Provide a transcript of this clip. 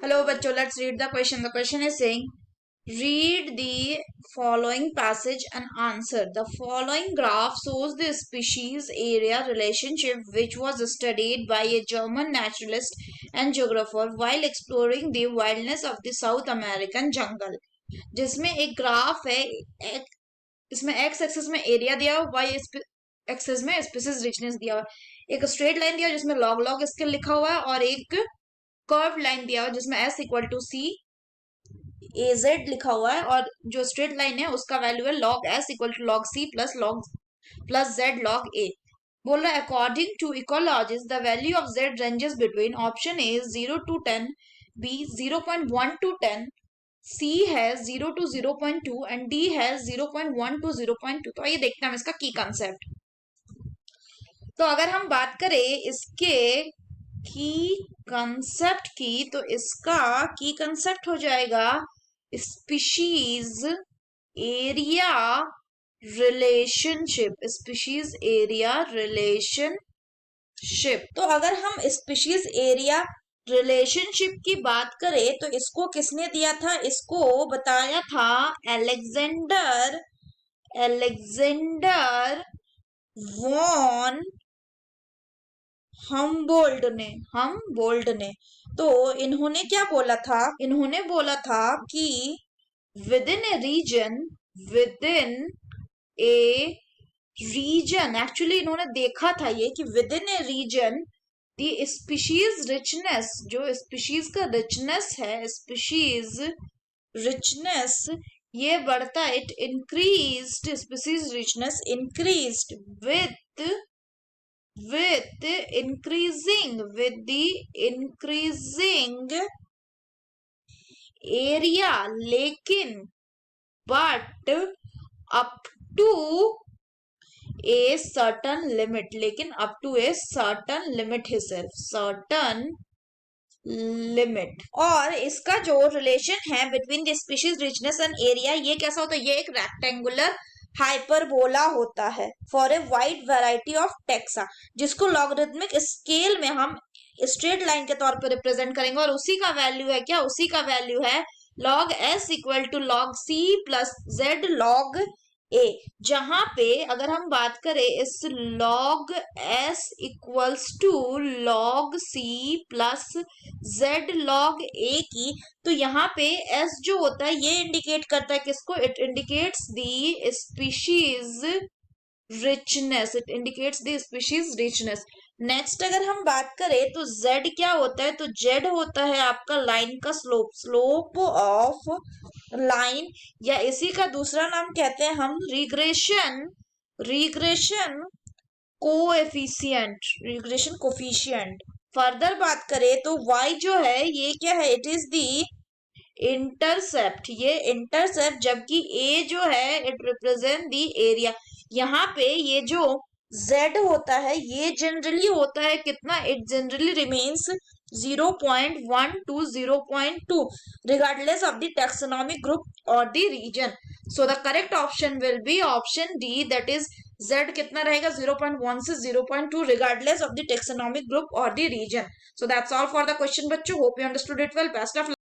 Hello, bachcho. Let's read the question. The question is saying, read the following passage and answer. The following graph shows the species area relationship which was studied by a German naturalist and geographer while exploring the wildness of the South American jungle. जिसमें एक graph है, इसमें x axis में area दिया हुआ, Y axis में species richness दिया हुआ, एक स्ट्रेट लाइन दिया जिसमें लॉग लॉग स्केल लिखा हुआ है और एक कर्व लाइन दिया हुआ जिसमें S equal to C A Z लिखा हुआ है और जो स्ट्रेट लाइन है उसका वैल्यू है log S equal to log C plus Z log A. बोल रहा है according to ecologist the value of Z ranges between option A 0 to 10, B 0.1 to 10, C है 0 to 0.2 एंड डी है 0.1 to 0.2। तो आइए देखते हैं हम इसका की कंसेप्ट। तो अगर हम बात करें इसके की कंसेप्ट की, तो इसका की कंसेप्ट हो जाएगा species area relationship. Species area relationship. तो अगर हम स्पीशीज एरिया रिलेशनशिप की बात करें तो इसको किसने दिया था? इसको बताया था अलेक्जेंडर वॉन हमबोल्ट ने। तो इन्होंने क्या बोला था? इन्होंने बोला था कि within a region actually इन्होंने देखा था ये कि within a region the species richness, जो स्पीशीज का रिचनेस है, स्पीशीज रिचनेस ये बढ़ता, it increased, species richness increased with the increasing area, लेकिन but up to a certain limit, लेकिन up to a certain limit ही सिर्फ certain limit। और इसका जो रिलेशन है between the species richness and area ये कैसा होता है? ये एक रेक्टेंगुलर हाइपरबोला होता है for a wide variety of taxa, जिसको लॉगरिथमिक स्केल में हम स्ट्रेट लाइन के तौर पर रिप्रेजेंट करेंगे और उसी का वैल्यू है क्या? उसी का वैल्यू है log S equal to log C plus Z log A. जहां पे अगर हम बात करें इस log S equals to log C plus Z log A की, तो यहाँ पे एस जो होता है ये इंडिकेट करता है किसको? It indicates the species richness, it indicates the species richness. Next अगर हम बात करें तो z क्या होता है? तो z होता है आपका लाइन का स्लोप ऑफ लाइन, या इसी का दूसरा नाम कहते हैं हम रिग्रेशन कोफिशिएंट। फर्दर बात करें तो y जो है ये क्या है? इट इज दी इंटरसेप्ट, ये इंटरसेप्ट, जबकि a जो है इट रिप्रेजेंट दी एरिया। यहाँ पे ये जो z होता है ये जनरली होता है कितना? It generally remains 0.1 to 0.2 regardless of the taxonomic group or the region. So the correct option will be option D, that is z कितना रहेगा? 0.1 से 0.2 regardless of the taxonomic group or the region. So that's all for the question बच्चों. Hope you understood it well. Best of luck.